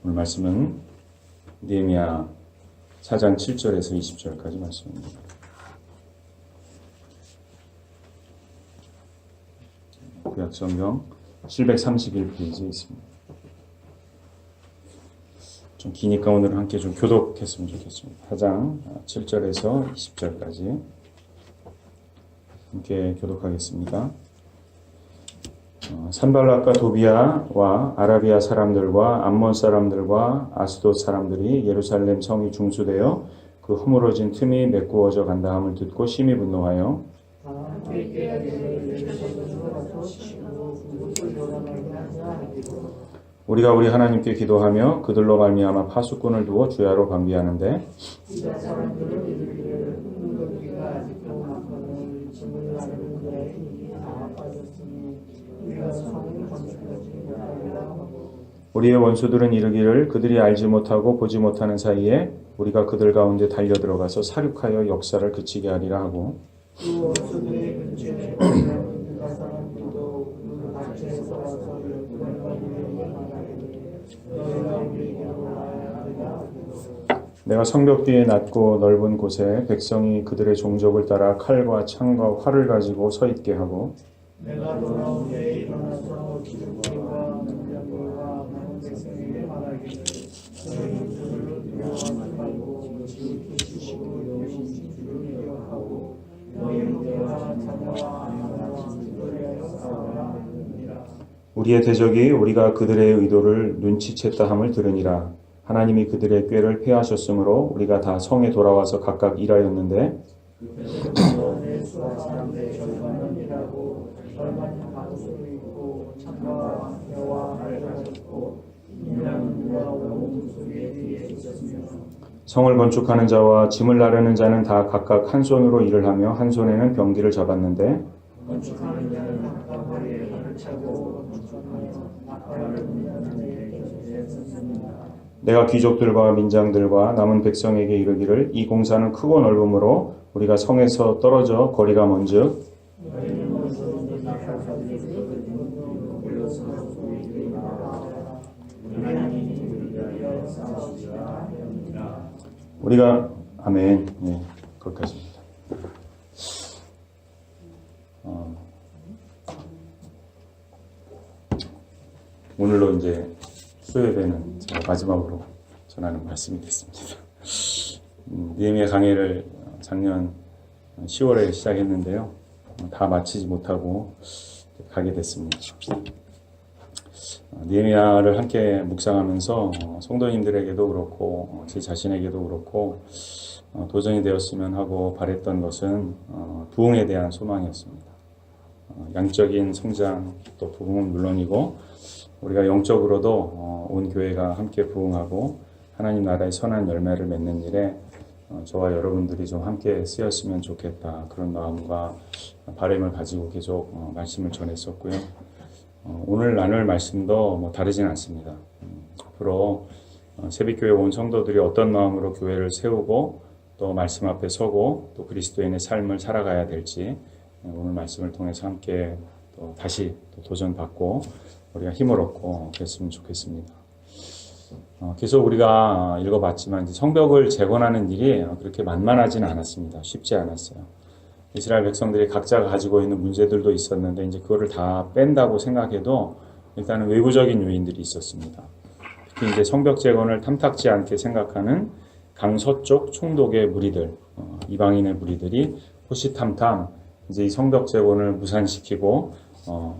오늘 말씀은 느헤미야 4장 7절에서 20절까지 말씀입니다. 구약성경 731페이지에 있습니다. 좀 기니까 오늘 함께 좀 교독했으면 좋겠습니다. 4장 7절에서 20절까지 함께 교독하겠습니다. 산발락과 도비아와 아라비아 사람들과 암몬 사람들과 아스돗 사람들이 예루살렘 성이 중수되어 그 허물어진 틈이 메꾸어져 간다함을 듣고 심히 분노하여 우리가 우리 하나님께 기도하며 그들로 말미암아 파수꾼을 두어 주야로 방비하는데 우리의 원수들은 이르기를 그들이 알지 못하고 보지 못하는 사이에 우리가 그들 가운데 달려들어가서 사륙하여 역사를 그치게 하리라 하고 내가 성벽 뒤에 낮고 넓은 곳에 백성이 그들의 종족을 따라 칼과 창과 활을 가지고 서 있게 하고 내가 돌아온 때에 일어나서 기득권과 능력과 많은 백성에게 말하기를 너희는 주를 두려워하지 말고 지극히 지시고 여호신 주를 기억하고 너희 형제와 자녀와 아내와 그들에게 싸우라 하느니라. 우리의 대적이 우리가 그들의 의도를 눈치챘다 함을 들으니라. 하나님이 그들의 꾀를 폐하셨으므로 우리가 다 성에 돌아와서 각각 일하였는데 성을 건축하는 자와 짐을 나르는 자는 다 각각 한 손으로 일을 하며 한 손에는 병기를 잡았는데 건축하는 자는 각각 허리에 활을 차고 건축하며 악화를 분야는 내게 줬습니다. 내가 귀족들과 민장들과 남은 백성에게 이르기를 이 공사는 크고 넓으므로 우리가 성에서 떨어져 거리가 먼즉 우리가 아멘. 네, 거기까지입니다. 오늘로 이제 수요예배는 제가 마지막으로 전하는 말씀이 됐습니다. 느헤미야 강해를 작년 10월에 시작했는데요. 다 마치지 못하고 가게 됐습니다. 느헤미야를 함께 묵상하면서 성도님들에게도 그렇고 제 자신에게도 그렇고 도전이 되었으면 하고 바랬던 것은 부흥에 대한 소망이었습니다. 양적인 성장 또 부흥은 물론이고 우리가 영적으로도 온 교회가 함께 부흥하고 하나님 나라의 선한 열매를 맺는 일에 저와 여러분들이 좀 함께 쓰였으면 좋겠다. 그런 마음과 바람을 가지고 계속 말씀을 전했었고요. 오늘 나눌 말씀도 다르진 않습니다. 앞으로 새빛교회 온 성도들이 어떤 마음으로 교회를 세우고 또 말씀 앞에 서고 또 그리스도인의 삶을 살아가야 될지 오늘 말씀을 통해서 함께 또 다시 또 도전받고 우리가 힘을 얻고 그랬으면 좋겠습니다. 계속 우리가 읽어봤지만 성벽을 재건하는 일이 그렇게 만만하지는 않았습니다. 쉽지 않았어요. 이스라엘 백성들이 각자가 가지고 있는 문제들도 있었는데 이제 그거를 다 뺀다고 생각해도 일단은 외부적인 요인들이 있었습니다. 특히 이제 성벽 재건을 탐탁지 않게 생각하는 강서쪽 총독의 무리들, 이방인의 무리들이 호시탐탐 이제 이 성벽 재건을 무산시키고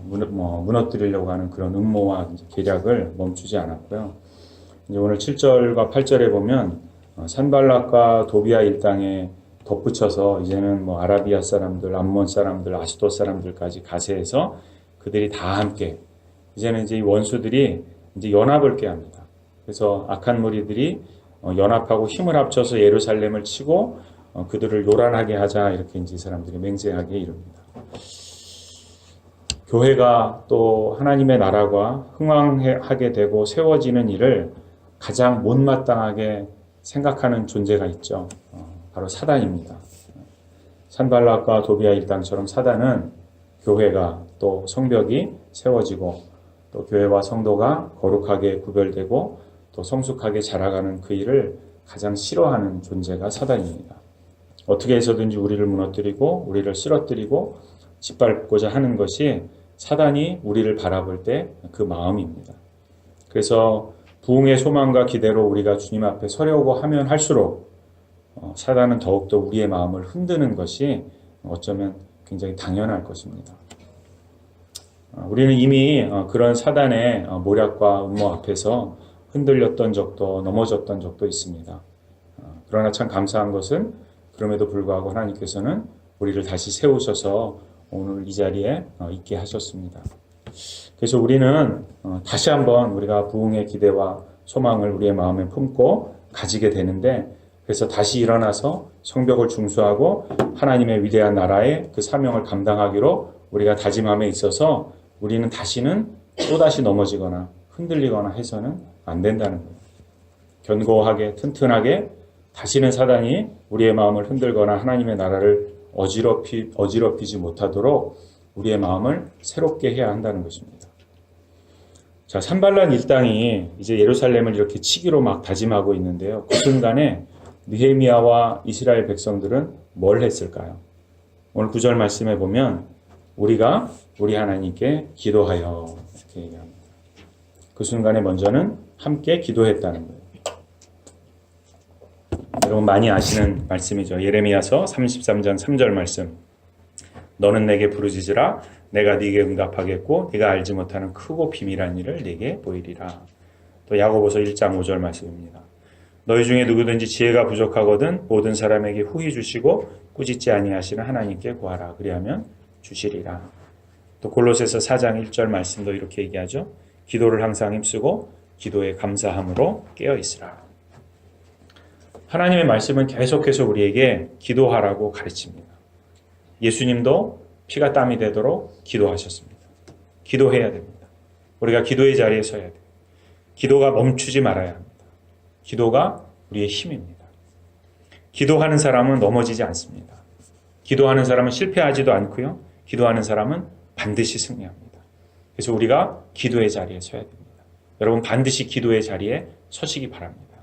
무너뜨리려고 하는 그런 음모와 계략을 멈추지 않았고요. 이제 오늘 7절과 8절에 보면 산발락과 도비아 일당에 덧붙여서 이제는 아라비아 사람들, 암몬 사람들, 아스돗 사람들까지 가세해서 그들이 다 함께 이제는 이제 이 원수들이 이제 연합을 꾀합니다. 그래서 악한 무리들이 연합하고 힘을 합쳐서 예루살렘을 치고 그들을 요란하게 하자 이렇게 이제 사람들이 맹세하게 이릅니다. 교회가 또 하나님의 나라가 흥왕하게 되고 세워지는 일을 가장 못마땅하게 생각하는 존재가 있죠. 바로 사단입니다. 산발락과 도비아 일당처럼 사단은 교회가 또 성벽이 세워지고 또 교회와 성도가 거룩하게 구별되고 또 또 성숙하게 자라가는 그 일을 가장 싫어하는 존재가 사단입니다. 어떻게 해서든지 우리를 무너뜨리고 우리를 쓰러뜨리고 짓밟고자 하는 것이 사단이 우리를 바라볼 때 그 마음입니다. 그래서 부흥의 소망과 기대로 우리가 주님 앞에 서려고 하면 할수록 사단은 더욱더 우리의 마음을 흔드는 것이 어쩌면 굉장히 당연할 것입니다. 우리는 이미 그런 사단의 모략과 음모 앞에서 흔들렸던 적도 넘어졌던 적도 있습니다. 그러나 참 감사한 것은 그럼에도 불구하고 하나님께서는 우리를 다시 세우셔서 오늘 이 자리에 있게 하셨습니다. 그래서 우리는 다시 한번 우리가 부흥의 기대와 소망을 우리의 마음에 품고 가지게 되는데, 그래서 다시 일어나서 성벽을 중수하고 하나님의 위대한 나라의 그 사명을 감당하기로 우리가 다짐함에 있어서 우리는 다시는 또다시 넘어지거나 흔들리거나 해서는 안 된다는 거예요. 견고하게 튼튼하게 다시는 사단이 우리의 마음을 흔들거나 하나님의 나라를 어지럽히지 못하도록 우리의 마음을 새롭게 해야 한다는 것입니다. 자, 산발랏 일당이 이제 예루살렘을 이렇게 치기로 막 다짐하고 있는데요. 그 순간에 느헤미야와 이스라엘 백성들은 뭘 했을까요? 오늘 9절 말씀에 보면 우리가 우리 하나님께 기도하여 이렇게 얘기합니다. 그 순간에 먼저는 함께 기도했다는 거예요. 여러분 많이 아시는 말씀이죠. 예레미야서 33장 3절 말씀. 너는 내게 부르짖으라 내가 네게 응답하겠고 네가 알지 못하는 크고 비밀한 일을 네게 보이리라. 또 야고보서 1장 5절 말씀입니다. 너희 중에 누구든지 지혜가 부족하거든 모든 사람에게 후히 주시고 꾸짖지 아니하시는 하나님께 구하라. 그리하면 주시리라. 또 골로새서 4장 1절 말씀도 이렇게 얘기하죠. 기도를 항상 힘쓰고 기도에 감사함으로 깨어 있으라. 하나님의 말씀은 계속해서 우리에게 기도하라고 가르칩니다. 예수님도 피가 땀이 되도록 기도하셨습니다. 기도해야 됩니다. 우리가 기도의 자리에 서야 돼요. 기도가 멈추지 말아야 합니다. 기도가 우리의 힘입니다. 기도하는 사람은 넘어지지 않습니다. 기도하는 사람은 실패하지도 않고요. 기도하는 사람은 반드시 승리합니다. 그래서 우리가 기도의 자리에 서야 됩니다. 여러분 반드시 기도의 자리에 서시기 바랍니다.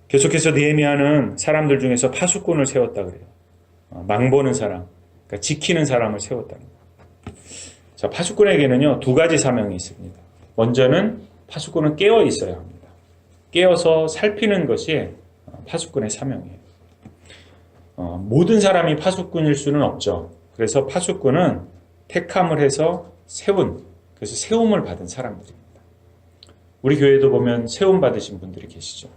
계속해서 느헤미야는 사람들 중에서 파수꾼을 세웠다 그래요. 망보는 사람, 그러니까 지키는 사람을 세웠다는 거예요. 자, 파수꾼에게는요 2가지 사명이 있습니다. 먼저는 파수꾼은 깨어 있어야 합니다. 깨어서 살피는 것이 파수꾼의 사명이에요. 모든 사람이 파수꾼일 수는 없죠. 그래서 파수꾼은 택함을 해서 그래서 세움을 받은 사람들입니다. 우리 교회도 보면 세움 받으신 분들이 계시죠.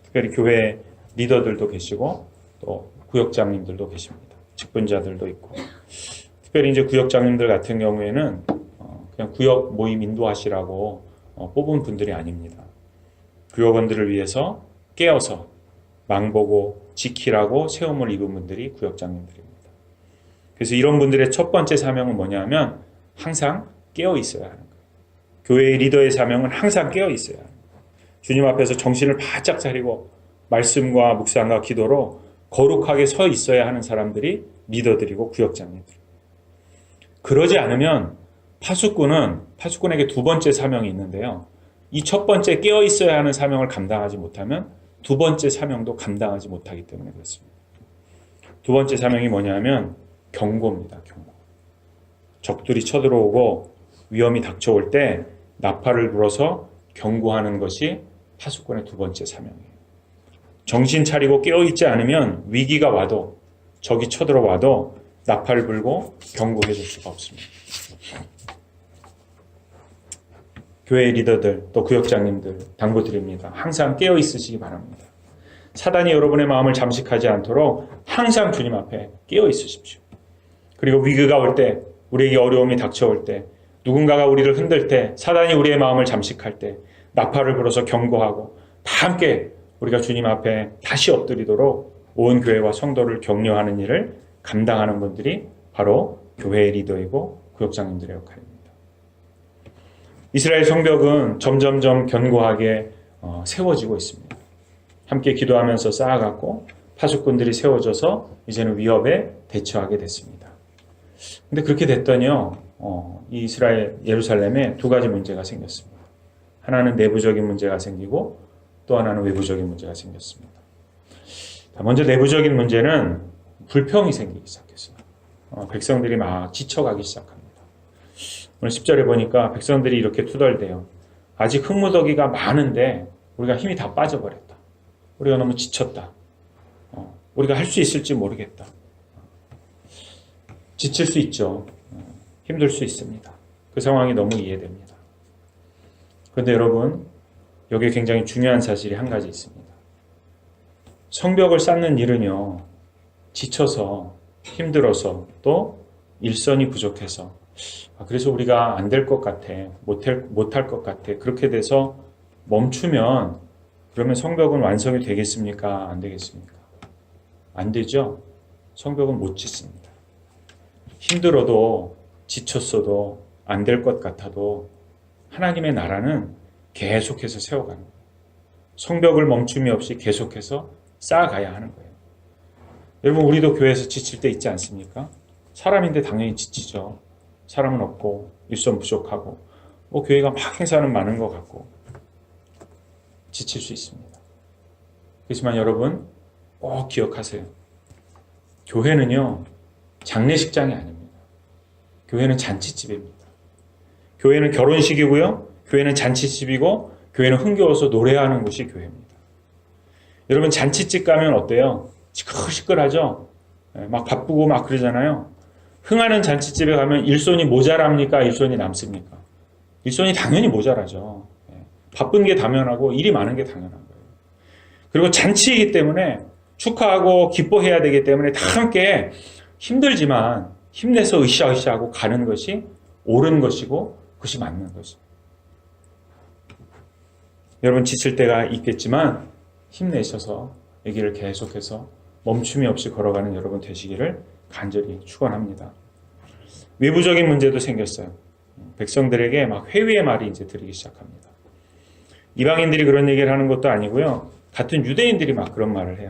특별히 교회 리더들도 계시고 또 구역장님들도 계십니다. 직분자들도 있고. 특별히 이제 구역장님들 같은 경우에는 그냥 구역 모임 인도하시라고 뽑은 분들이 아닙니다. 구역원들을 위해서 깨어서 망보고 지키라고 세움을 입은 분들이 구역장님들입니다. 그래서 이런 분들의 첫 번째 사명은 뭐냐면 항상 깨어 있어야 하는 거예요. 교회의 리더의 사명은 항상 깨어 있어야 하는 거예요. 주님 앞에서 정신을 바짝 차리고 말씀과 묵상과 기도로 거룩하게 서 있어야 하는 사람들이 리더들이고 구역장님들. 그러지 않으면 파수꾼에게 2번째 사명이 있는데요. 이 첫 번째 깨어 있어야 하는 사명을 감당하지 못하면 2번째 사명도 감당하지 못하기 때문에 그렇습니다. 2번째 사명이 뭐냐면 경고입니다. 경고. 적들이 쳐들어오고 위험이 닥쳐올 때 나팔을 불어서 경고하는 것이 파수꾼의 2번째 사명이에요. 정신 차리고 깨어있지 않으면 위기가 와도 적이 쳐들어와도 나팔을 불고 경고해 줄 수가 없습니다. 교회 리더들 또 구역장님들 당부드립니다. 항상 깨어있으시기 바랍니다. 사단이 여러분의 마음을 잠식하지 않도록 항상 주님 앞에 깨어있으십시오. 그리고 위기가 올 때, 우리에게 어려움이 닥쳐올 때, 누군가가 우리를 흔들 때, 사단이 우리의 마음을 잠식할 때 나팔을 불어서 경고하고 다 함께 우리가 주님 앞에 다시 엎드리도록 온 교회와 성도를 격려하는 일을 감당하는 분들이 바로 교회의 리더이고 구역장님들의 역할입니다. 이스라엘 성벽은 점점점 견고하게 세워지고 있습니다. 함께 기도하면서 쌓아갔고 파수꾼들이 세워져서 이제는 위협에 대처하게 됐습니다. 근데 그렇게 됐더니요, 이스라엘 예루살렘에 2가지 문제가 생겼습니다. 하나는 내부적인 문제가 생기고 또 하나는 외부적인 문제가 생겼습니다. 먼저 내부적인 문제는 불평이 생기기 시작했어요. 백성들이 막 지쳐가기 시작합니다. 오늘 10절에 보니까 백성들이 이렇게 투덜대요. 아직 흙무더기가 많은데 우리가 힘이 다 빠져버렸다. 우리가 너무 지쳤다. 우리가 할 수 있을지 모르겠다. 지칠 수 있죠. 힘들 수 있습니다. 그 상황이 너무 이해됩니다. 그런데 여러분, 여기에 굉장히 중요한 사실이 한 가지 있습니다. 성벽을 쌓는 일은요, 지쳐서, 힘들어서, 또 일선이 부족해서, 그래서 우리가 안 될 것 같아, 못할 것 같아, 그렇게 돼서 멈추면, 그러면 성벽은 완성이 되겠습니까? 안 되겠습니까? 안 되죠? 성벽은 못 짓습니다. 힘들어도, 지쳤어도, 안 될 것 같아도, 하나님의 나라는 계속해서 세워가는 거예요. 성벽을 멈춤이 없이 계속해서 쌓아가야 하는 거예요. 여러분, 우리도 교회에서 지칠 때 있지 않습니까? 사람인데 당연히 지치죠. 사람은 없고 일손 부족하고 교회가 막 행사는 많은 것 같고 지칠 수 있습니다. 그렇지만 여러분 꼭 기억하세요. 교회는요, 장례식장이 아닙니다. 교회는 잔치집입니다. 교회는 결혼식이고요, 교회는 잔치집이고, 교회는 흥겨워서 노래하는 곳이 교회입니다. 여러분, 잔치집 가면 어때요? 시끌시끌하죠? 막 바쁘고 막 그러잖아요. 흥하는 잔치집에 가면 일손이 모자랍니까? 일손이 남습니까? 일손이 당연히 모자라죠. 바쁜 게 당연하고 일이 많은 게 당연한 거예요. 그리고 잔치이기 때문에 축하하고 기뻐해야 되기 때문에 다 함께 힘들지만 힘내서 으쌰으쌰하고 가는 것이 옳은 것이고 그것이 맞는 것입니다. 여러분 지칠 때가 있겠지만 힘내셔서 이 길을 계속해서 멈춤이 없이 걸어가는 여러분 되시기를 간절히 축원합니다. 외부적인 문제도 생겼어요. 백성들에게 막 회의의 말이 이제 들리기 시작합니다. 이방인들이 그런 얘기를 하는 것도 아니고요. 같은 유대인들이 막 그런 말을 해요.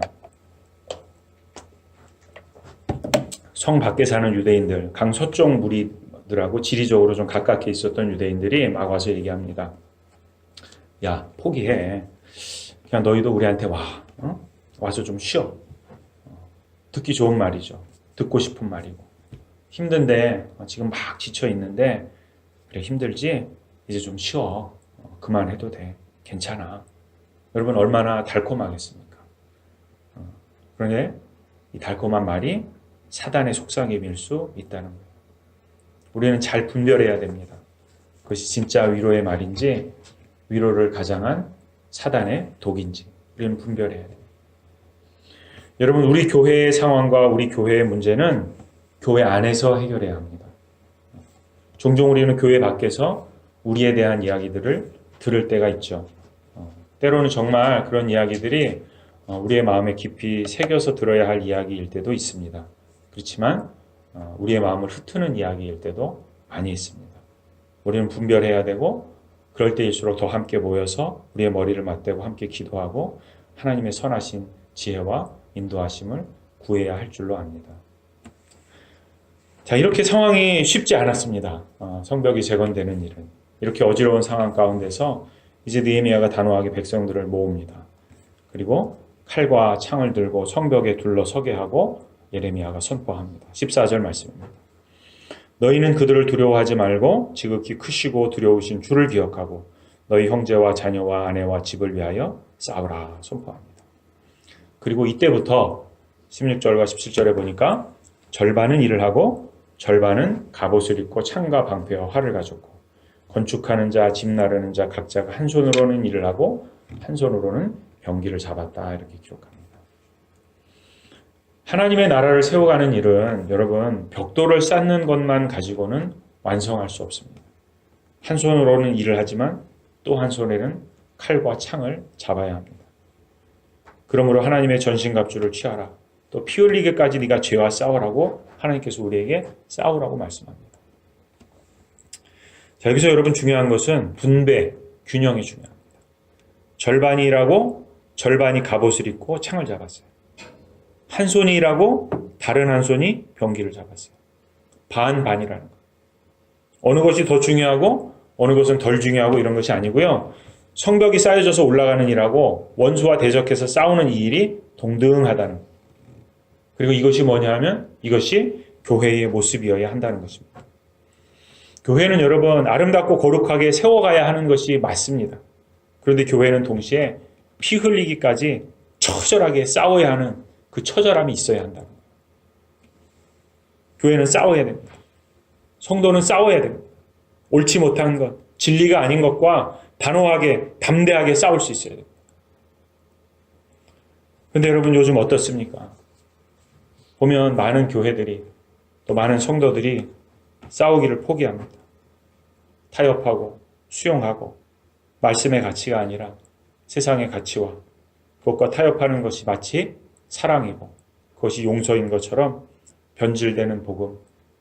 성 밖에 사는 유대인들, 강서쪽 무리들하고 지리적으로 좀 가깝게 있었던 유대인들이 막 와서 얘기합니다. 야, 포기해. 그냥 너희도 우리한테 와. 와서 좀 쉬어. 듣기 좋은 말이죠. 듣고 싶은 말이고. 힘든데 지금 막 지쳐 있는데 그래 힘들지? 이제 좀 쉬어. 그만해도 돼. 괜찮아. 여러분 얼마나 달콤하겠습니까? 그런데 이 달콤한 말이 사단의 속삭임일 수 있다는 거예요. 우리는 잘 분별해야 됩니다. 그것이 진짜 위로의 말인지 위로를 가장한 사단의 독인지 우리는 분별해야 됩니다. 여러분 우리 교회의 상황과 우리 교회의 문제는 교회 안에서 해결해야 합니다. 종종 우리는 교회 밖에서 우리에 대한 이야기들을 들을 때가 있죠. 때로는 정말 그런 이야기들이 우리의 마음에 깊이 새겨서 들어야 할 이야기일 때도 있습니다. 그렇지만 우리의 마음을 흩트는 이야기일 때도 많이 있습니다. 우리는 분별해야 되고 그럴 때일수록 더 함께 모여서 우리의 머리를 맞대고 함께 기도하고 하나님의 선하신 지혜와 인도하심을 구해야 할 줄로 압니다. 자, 이렇게 상황이 쉽지 않았습니다. 성벽이 재건되는 일은. 이렇게 어지러운 상황 가운데서 이제 느헤미야가 단호하게 백성들을 모읍니다. 그리고 칼과 창을 들고 성벽에 둘러서게 하고 예레미야가 선포합니다. 14절 말씀입니다. 너희는 그들을 두려워하지 말고 지극히 크시고 두려우신 주를 기억하고 너희 형제와 자녀와 아내와 집을 위하여 싸우라 선포합니다. 그리고 이때부터 16절과 17절에 보니까 절반은 일을 하고 절반은 갑옷을 입고 창과 방패와 활을 가졌고 건축하는 자, 집 나르는 자 각자가 한 손으로는 일을 하고 한 손으로는 병기를 잡았다 이렇게 기록합니다. 하나님의 나라를 세워가는 일은 여러분 벽돌을 쌓는 것만 가지고는 완성할 수 없습니다. 한 손으로는 일을 하지만 또 한 손에는 칼과 창을 잡아야 합니다. 그러므로 하나님의 전신갑주를 취하라. 또 피 흘리게까지 네가 죄와 싸우라고 하나님께서 우리에게 싸우라고 말씀합니다. 자, 여기서 여러분 중요한 것은 분배, 균형이 중요합니다. 절반이 일하고 절반이 갑옷을 입고 창을 잡았어요. 한 손이 일하고 다른 한 손이 병기를 잡았어요. 반반이라는 거예요. 어느 것이 더 중요하고 어느 것은 덜 중요하고 이런 것이 아니고요. 성벽이 쌓여져서 올라가는 일하고 원수와 대적해서 싸우는 이 일이 동등하다는 것. 그리고 이것이 뭐냐 하면 이것이 교회의 모습이어야 한다는 것입니다. 교회는 여러분 아름답고 거룩하게 세워가야 하는 것이 맞습니다. 그런데 교회는 동시에 피 흘리기까지 처절하게 싸워야 하는 그 처절함이 있어야 한다는 거예요. 교회는 싸워야 됩니다. 성도는 싸워야 됩니다. 옳지 못한 것, 진리가 아닌 것과 단호하게, 담대하게 싸울 수 있어야 됩니다. 그런데 여러분 요즘 어떻습니까? 보면 많은 교회들이 또 많은 성도들이 싸우기를 포기합니다. 타협하고 수용하고 말씀의 가치가 아니라 세상의 가치와 그것과 타협하는 것이 마치 사랑이고 그것이 용서인 것처럼 변질되는 복음,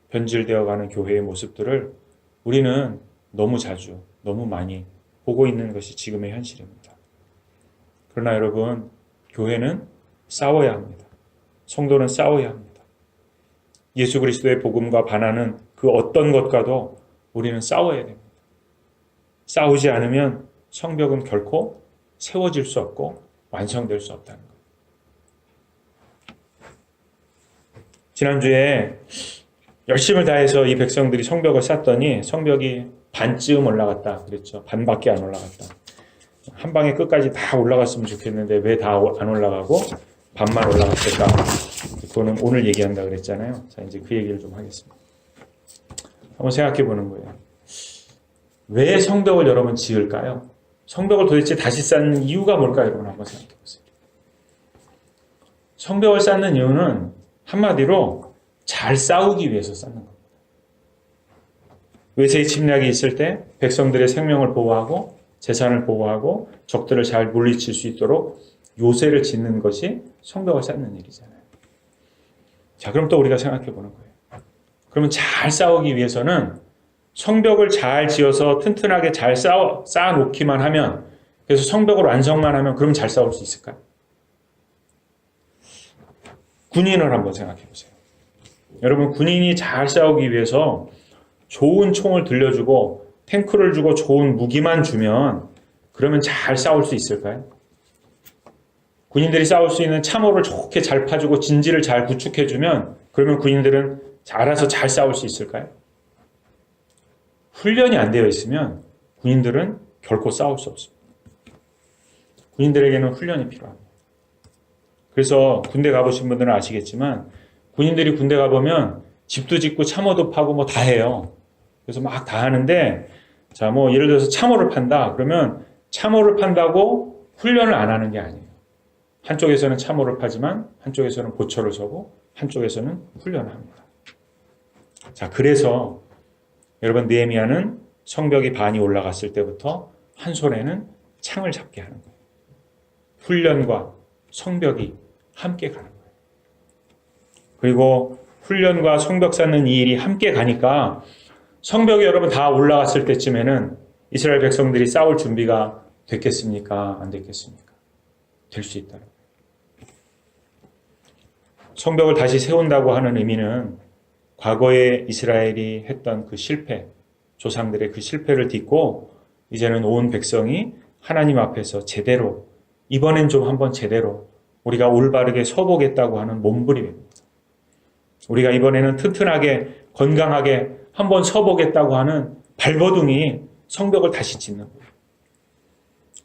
변질되어가는 교회의 모습들을 우리는 너무 자주, 너무 많이 보고 있는 것이 지금의 현실입니다. 그러나 여러분, 교회는 싸워야 합니다. 성도는 싸워야 합니다. 예수 그리스도의 복음과 반하는 그 어떤 것과도 우리는 싸워야 됩니다. 싸우지 않으면 성벽은 결코 세워질 수 없고 완성될 수 없다는 거예요. 지난주에 열심을 다해서 이 백성들이 성벽을 쌓더니 성벽이 반쯤 올라갔다 그랬죠. 반밖에 안 올라갔다. 한 방에 끝까지 다 올라갔으면 좋겠는데 왜 다 안 올라가고 반만 올라갔을까? 그거는 오늘 얘기한다 그랬잖아요. 자, 이제 그 얘기를 좀 하겠습니다. 한번 생각해 보는 거예요. 왜 성벽을 여러분 지을까요? 성벽을 도대체 다시 쌓는 이유가 뭘까요? 여러분 한번 생각해 보세요. 성벽을 쌓는 이유는 한마디로 잘 싸우기 위해서 쌓는 겁니다. 외세의 침략이 있을 때 백성들의 생명을 보호하고 재산을 보호하고 적들을 잘 물리칠 수 있도록 요새를 짓는 것이 성벽을 쌓는 일이잖아요. 자, 그럼 또 우리가 생각해 보는 거예요. 그러면 잘 싸우기 위해서는 성벽을 잘 지어서 튼튼하게 잘 쌓아놓기만 하면, 그래서 성벽을 완성만 하면 그럼 잘 싸울 수 있을까요? 군인을 한번 생각해 보세요. 여러분, 군인이 잘 싸우기 위해서 좋은 총을 들려주고 탱크를 주고 좋은 무기만 주면 그러면 잘 싸울 수 있을까요? 군인들이 싸울 수 있는 참호를 좋게 잘 파주고 진지를 잘 구축해주면 그러면 군인들은 알아서 잘 싸울 수 있을까요? 훈련이 안 되어 있으면 군인들은 결코 싸울 수 없습니다. 군인들에게는 훈련이 필요합니다. 그래서 군대 가보신 분들은 아시겠지만 군인들이 군대 가보면 집도 짓고 참호도 파고 뭐 다 해요. 그래서 막 다 하는데, 자, 뭐 예를 들어서 참호를 판다. 그러면 참호를 판다고 훈련을 안 하는 게 아니에요. 한쪽에서는 참호를 파지만 한쪽에서는 보초를 서고 한쪽에서는 훈련을 합니다. 자, 그래서 여러분 느헤미야는 성벽이 반이 올라갔을 때부터 한 손에는 창을 잡게 하는 거예요. 훈련과 성벽이 함께 가는 거예요. 그리고 훈련과 성벽 쌓는 이 일이 함께 가니까 성벽이 여러분 다 올라갔을 때쯤에는 이스라엘 백성들이 싸울 준비가 됐겠습니까? 안 됐겠습니까? 될 수 있다는 거예요. 성벽을 다시 세운다고 하는 의미는 과거에 이스라엘이 했던 그 실패, 조상들의 그 실패를 딛고 이제는 온 백성이 하나님 앞에서 제대로, 이번엔 좀 한번 제대로 우리가 올바르게 서보겠다고 하는 몸부림입니다. 우리가 이번에는 튼튼하게 건강하게 한번 서보겠다고 하는 발버둥이 성벽을 다시 짓는 거예요.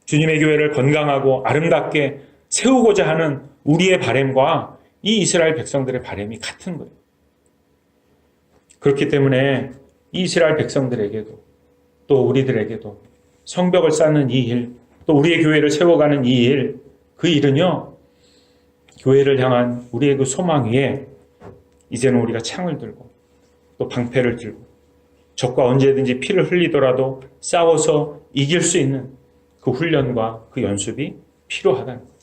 주님의 교회를 건강하고 아름답게 세우고자 하는 우리의 바람과 이 이스라엘 백성들의 바람이 같은 거예요. 그렇기 때문에 이 이스라엘 백성들에게도 또 우리들에게도 성벽을 쌓는 이 일, 또 우리의 교회를 세워가는 이 일, 그 일은요, 교회를 향한 우리의 그 소망 위에 이제는 우리가 창을 들고 또 방패를 들고 적과 언제든지 피를 흘리더라도 싸워서 이길 수 있는 그 훈련과 그 연습이 필요하다는 거예요.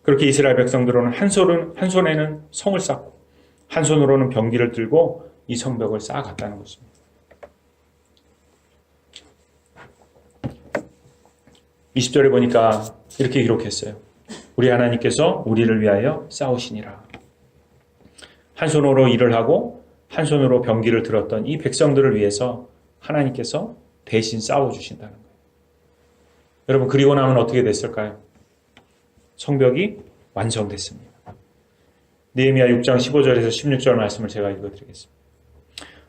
그렇게 이스라엘 백성들은 한 손에는 성을 쌓고 한 손으로는 병기를 들고 이 성벽을 쌓아갔다는 것입니다. 20절에 보니까 이렇게 기록했어요. 우리 하나님께서 우리를 위하여 싸우시니라. 한 손으로 일을 하고 한 손으로 병기를 들었던 이 백성들을 위해서 하나님께서 대신 싸워주신다는 거예요. 여러분, 그리고 나면 어떻게 됐을까요? 성벽이 완성됐습니다. 느헤미야 6장 15절에서 16절 말씀을 제가 읽어드리겠습니다.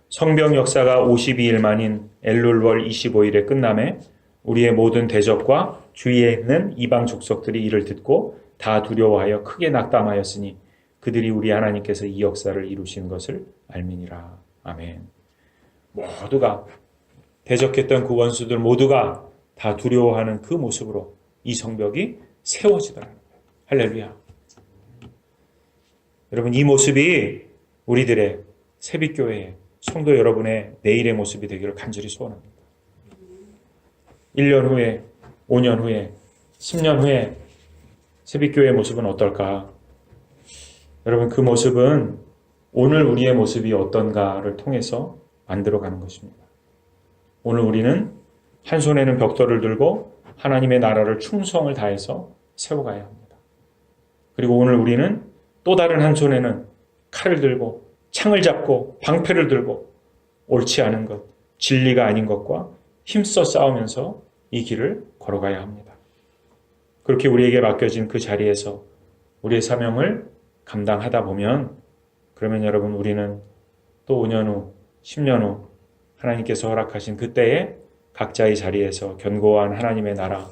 성벽 역사가 52일 만인 엘룰월 25일에 끝남에 우리의 모든 대적과 주위에 있는 이방 족속들이 이를 듣고 다 두려워하여 크게 낙담하였으니 그들이 우리 하나님께서 이 역사를 이루신 것을 알미니라. 아멘. 모두가 대적했던 그 원수들 모두가 다 두려워하는 그 모습으로 이 성벽이 세워지더라는 거예요. 할렐루야. 여러분, 이 모습이 우리들의 새빛교회의 성도 여러분의 내일의 모습이 되기를 간절히 소원합니다. 1년 후에, 5년 후에, 10년 후에 새빛교회의 모습은 어떨까? 여러분, 그 모습은 오늘 우리의 모습이 어떤가를 통해서 만들어가는 것입니다. 오늘 우리는 한 손에는 벽돌을 들고 하나님의 나라를 충성을 다해서 세워가야 합니다. 그리고 오늘 우리는 또 다른 한 손에는 칼을 들고 창을 잡고 방패를 들고 옳지 않은 것, 진리가 아닌 것과 힘써 싸우면서 이 길을 걸어가야 합니다. 그렇게 우리에게 맡겨진 그 자리에서 우리의 사명을 감당하다 보면, 그러면 여러분, 우리는 또 5년 후, 10년 후 하나님께서 허락하신 그때에 각자의 자리에서 견고한 하나님의 나라,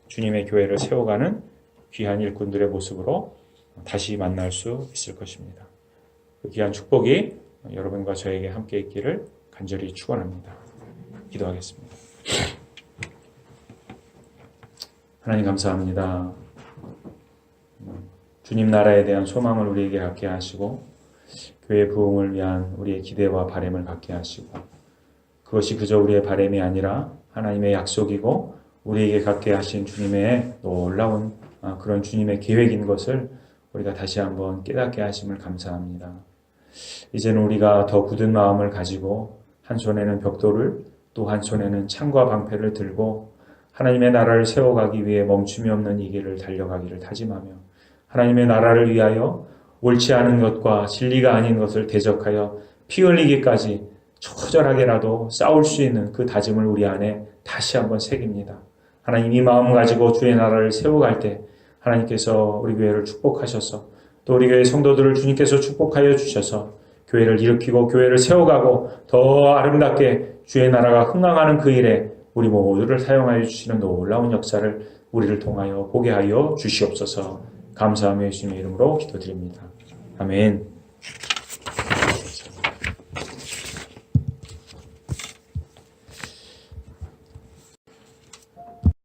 주님의 교회를 세워가는 귀한 일꾼들의 모습으로 다시 만날 수 있을 것입니다. 그 귀한 축복이 여러분과 저에게 함께 있기를 간절히 축원합니다. 기도하겠습니다. 하나님, 감사합니다. 주님 나라에 대한 소망을 우리에게 갖게 하시고 교회 부흥을 위한 우리의 기대와 바람을 갖게 하시고, 그것이 그저 우리의 바람이 아니라 하나님의 약속이고 우리에게 갖게 하신 주님의 놀라운 그런 주님의 계획인 것을 우리가 다시 한번 깨닫게 하심을 감사합니다. 이제는 우리가 더 굳은 마음을 가지고 한 손에는 벽돌을, 또 한 손에는 창과 방패를 들고 하나님의 나라를 세워가기 위해 멈춤이 없는 이 길을 달려가기를 다짐하며 하나님의 나라를 위하여 옳지 않은 것과 진리가 아닌 것을 대적하여 피 흘리기까지 처절하게라도 싸울 수 있는 그 다짐을 우리 안에 다시 한번 새깁니다. 하나님, 이 마음 가지고 주의 나라를 세워갈 때 하나님께서 우리 교회를 축복하셔서 또 우리 교회 성도들을 주님께서 축복하여 주셔서 교회를 일으키고 교회를 세워가고 더 아름답게 주의 나라가 흥황하는 그 일에 우리 모두를 사용하여 주시는 놀라운 역사를 우리를 통하여 보게 하여 주시옵소서. 감사하며 예수님의 이름으로 기도드립니다. 아멘.